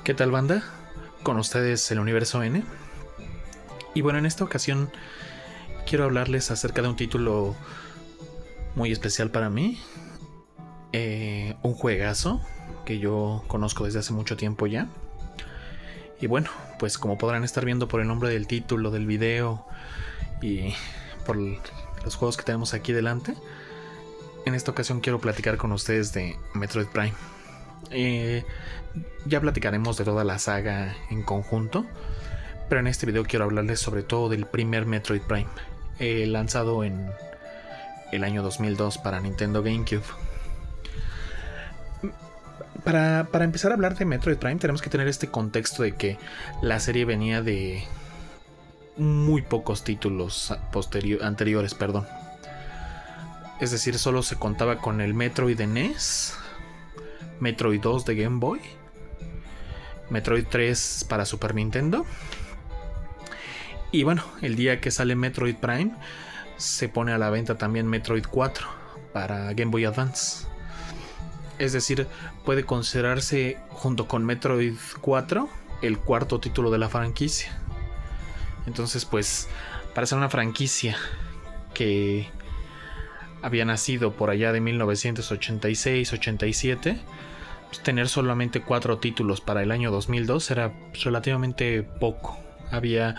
¿Qué tal, banda? Con ustedes el Universo N. Y bueno, en esta ocasión quiero hablarles acerca de un título muy especial para mí. Un juegazo que yo conozco desde hace mucho tiempo ya. Y bueno, pues como podrán estar viendo por el nombre del título, del video y por los juegos que tenemos aquí delante, en esta ocasión quiero platicar con ustedes de Metroid Prime. Ya platicaremos de toda la saga en conjunto, pero en este video quiero hablarles sobre todo del primer Metroid Prime, lanzado en el año 2002 para Nintendo GameCube. Para empezar a hablar de Metroid Prime tenemos que tener este contexto de que la serie venía de muy pocos títulos anteriores. Es decir, solo se contaba con el Metroid de NES, Metroid 2 de Game Boy, Metroid 3 para Super Nintendo. Y bueno, el día que sale Metroid Prime se pone a la venta también Metroid 4 para Game Boy Advance. Es decir, puede considerarse junto con Metroid 4 el cuarto título de la franquicia. Entonces, pues, para ser una franquicia que había nacido por allá de 1986-87, pues, tener solamente 4 títulos para el año 2002 era relativamente poco. Había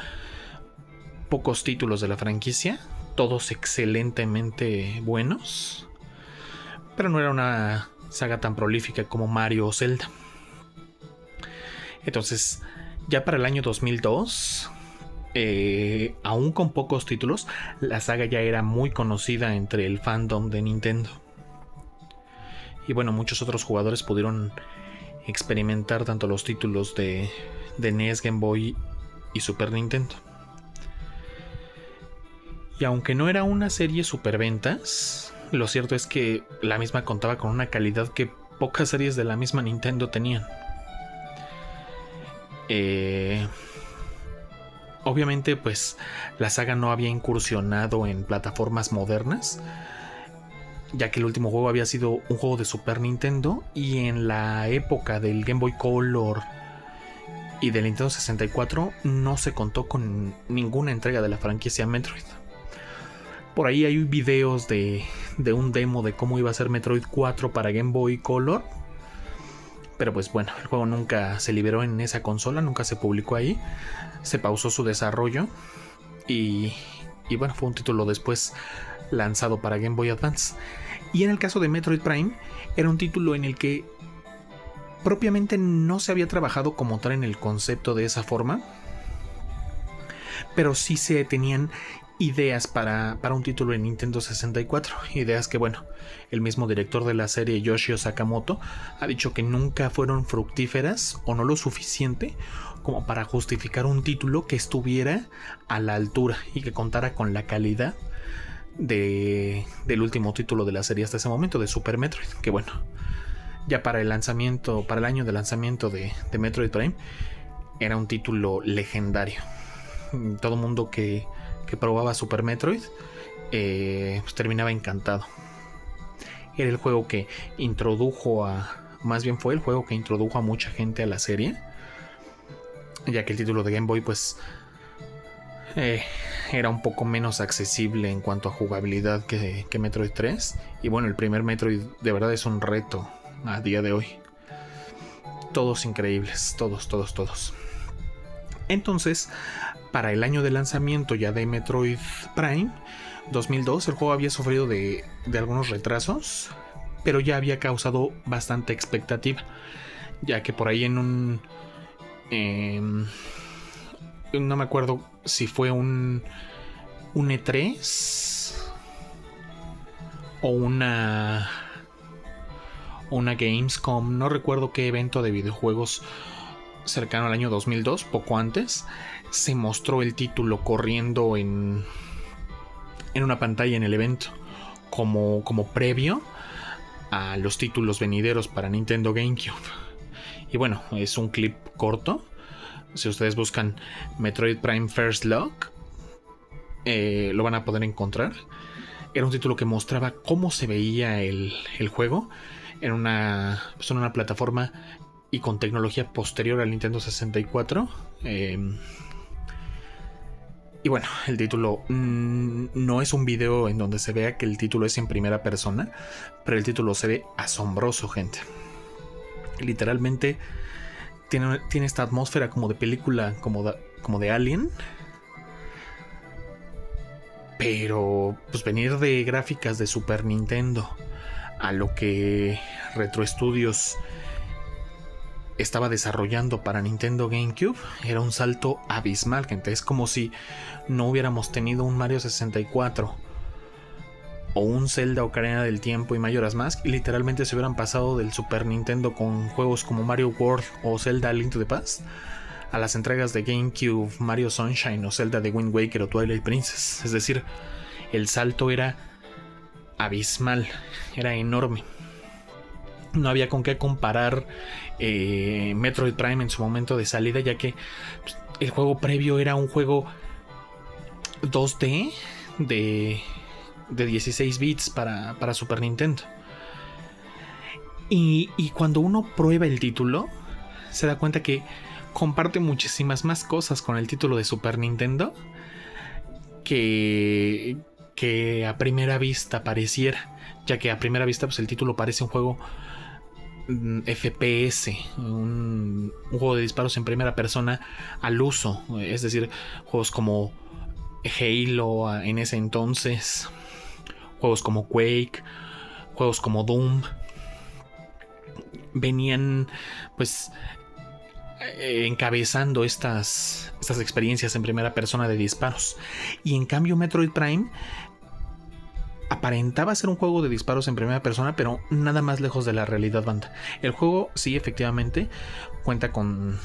pocos títulos de la franquicia, todos excelentemente buenos, pero no era una saga tan prolífica como Mario o Zelda. Entonces, ya para el año 2002, aún con pocos títulos, la saga ya era muy conocida entre el fandom de Nintendo. Y bueno, muchos otros jugadores pudieron experimentar tanto los títulos de NES, Game Boy y Super Nintendo. Y aunque no era una serie superventas, lo cierto es que la misma contaba con una calidad que pocas series de la misma Nintendo tenían. Obviamente, pues la saga no había incursionado en plataformas modernas, ya que el último juego había sido un juego de Super Nintendo, y en la época del Game Boy Color y del Nintendo 64 no se contó con ninguna entrega de la franquicia Metroid. Por ahí hay videos de un demo de cómo iba a ser Metroid 4 para Game Boy Color, pero pues bueno, el juego nunca se liberó en esa consola, nunca se publicó ahí, se pausó su desarrollo y bueno, fue un título después lanzado para Game Boy Advance. Y en el caso de Metroid Prime, era un título en el que propiamente no se había trabajado como tal en el concepto de esa forma, pero sí se tenían ideas para un título en Nintendo 64. Ideas que, bueno, el mismo director de la serie, Yoshio Sakamoto, ha dicho que nunca fueron fructíferas o no lo suficiente como para justificar un título que estuviera a la altura y que contara con la calidad del último título de la serie hasta ese momento, de Super Metroid. Que bueno, ya para el lanzamiento, para el año de lanzamiento de Metroid Prime, era un título legendario. Todo mundo que probaba Super Metroid pues terminaba encantado. Era el juego que introdujo fue el juego que introdujo a mucha gente a la serie, ya que el título de Game Boy pues era un poco menos accesible en cuanto a jugabilidad que Metroid 3. Y bueno, el primer Metroid de verdad es un reto a día de hoy. Todos increíbles, todos. Entonces, para el año de lanzamiento ya de Metroid Prime 2002, el juego había sufrido de algunos retrasos, pero ya había causado bastante expectativa, ya que por ahí en un no me acuerdo si fue un E3 o una Gamescom, no recuerdo qué evento de videojuegos cercano al año 2002, poco antes, se mostró el título corriendo en una pantalla en el evento como previo a los títulos venideros para Nintendo GameCube. Y bueno, es un clip corto. Si ustedes buscan Metroid Prime First Look, lo van a poder encontrar. Era un título que mostraba cómo se veía el juego en una plataforma y con tecnología posterior al Nintendo 64. Y bueno, el título no es un video en donde se vea que el título es en primera persona, pero el título se ve asombroso, gente. Literalmente tiene esta atmósfera como de película, como de Alien. Pero pues venir de gráficas de Super Nintendo a lo que Retro Studios estaba desarrollando para Nintendo GameCube era un salto abismal, gente. Es como si no hubiéramos tenido un Mario 64 o un Zelda Ocarina del Tiempo y Majora's Mask, y literalmente se hubieran pasado del Super Nintendo con juegos como Mario World o Zelda Link to the Past a las entregas de GameCube, Mario Sunshine o Zelda de Wind Waker o Twilight Princess. Es decir, el salto era abismal, era enorme. No había con qué comparar Metroid Prime en su momento de salida, ya que pues, el juego previo era un juego 2D de 16 bits para Super Nintendo. Y cuando uno prueba el título, se da cuenta que comparte muchísimas más cosas con el título de Super Nintendo que a primera vista pareciera, ya que a primera vista pues, el título parece un juego FPS, un juego de disparos en primera persona al uso, es decir, juegos como Halo en ese entonces, juegos como Quake, juegos como Doom venían pues encabezando estas experiencias en primera persona de disparos. Y en cambio Metroid Prime aparentaba ser un juego de disparos en primera persona, pero nada más lejos de la realidad, banda. El juego sí, efectivamente, cuenta con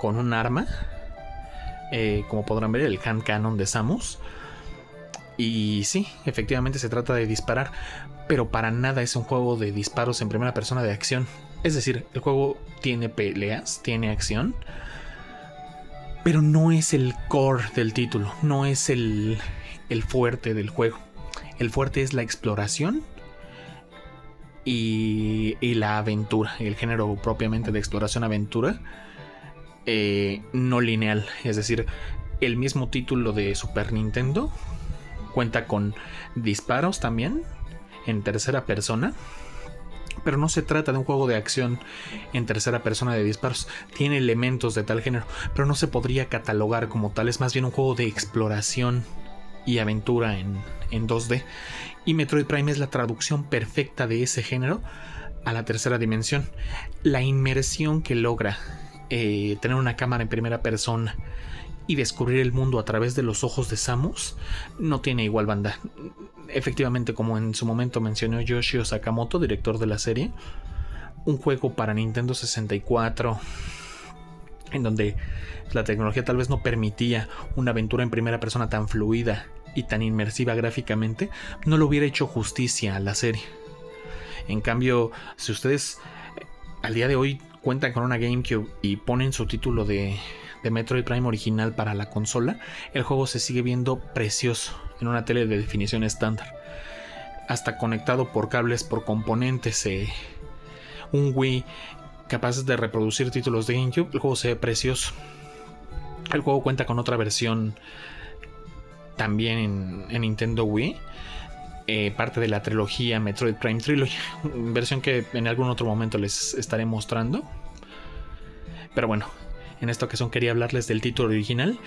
un arma, como podrán ver, el hand cannon de Samus. Y sí, efectivamente se trata de disparar, pero para nada es un juego de disparos en primera persona de acción. Es decir, el juego tiene peleas, tiene acción, pero no es el core del título, no es el fuerte del juego. El fuerte es la exploración y la aventura, el género propiamente de exploración-aventura, no lineal. Es decir, el mismo título de Super Nintendo cuenta con disparos también en tercera persona, pero no se trata de un juego de acción en tercera persona de disparos. Tiene elementos de tal género, pero no se podría catalogar como tal. Es más bien un juego de exploración y aventura en 2D. Y Metroid Prime es la traducción perfecta de ese género a la tercera dimensión. La inmersión que logra tener una cámara en primera persona y descubrir el mundo a través de los ojos de Samus no tiene igual, banda. Efectivamente, como en su momento mencionó Yoshio Sakamoto, director de la serie, un juego para Nintendo 64 en donde la tecnología tal vez no permitía una aventura en primera persona tan fluida y tan inmersiva gráficamente, no le hubiera hecho justicia a la serie. En cambio, si ustedes al día de hoy cuentan con una GameCube y ponen su título de Metroid Prime original para la consola, el juego se sigue viendo precioso en una tele de definición estándar, hasta conectado por cables, por componentes, un Wii capaz de reproducir títulos de GameCube. El juego se ve precioso. El juego cuenta con otra versión también en Nintendo Wii, parte de la trilogía Metroid Prime Trilogy, versión que en algún otro momento les estaré mostrando. Pero bueno, en esta ocasión quería hablarles del título original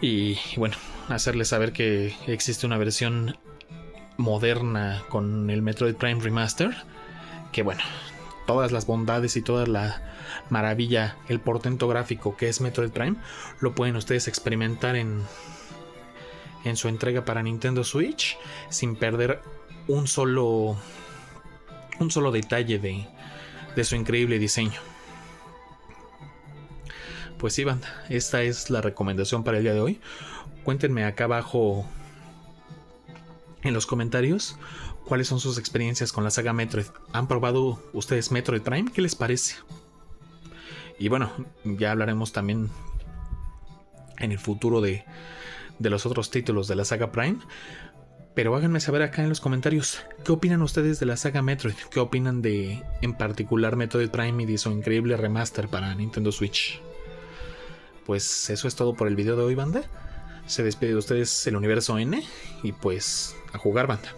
y bueno, hacerles saber que existe una versión moderna con el Metroid Prime Remaster, que bueno, todas las bondades y toda la maravilla, el portento gráfico que es Metroid Prime, lo pueden ustedes experimentar en su entrega para Nintendo Switch sin perder un solo detalle de su increíble diseño. Pues sí, banda, esta es la recomendación para el día de hoy. Cuéntenme acá abajo en los comentarios cuáles son sus experiencias con la saga Metroid. ¿Han probado ustedes Metroid Prime? ¿Qué les parece? Y bueno, ya hablaremos también en el futuro de los otros títulos de la saga Prime. Pero háganme saber acá en los comentarios qué opinan ustedes de la saga Metroid, qué opinan de en particular Metroid Prime y de su increíble remaster para Nintendo Switch. Pues eso es todo por el video de hoy, banda. Se despide de ustedes el Universo N y pues a jugar, banda.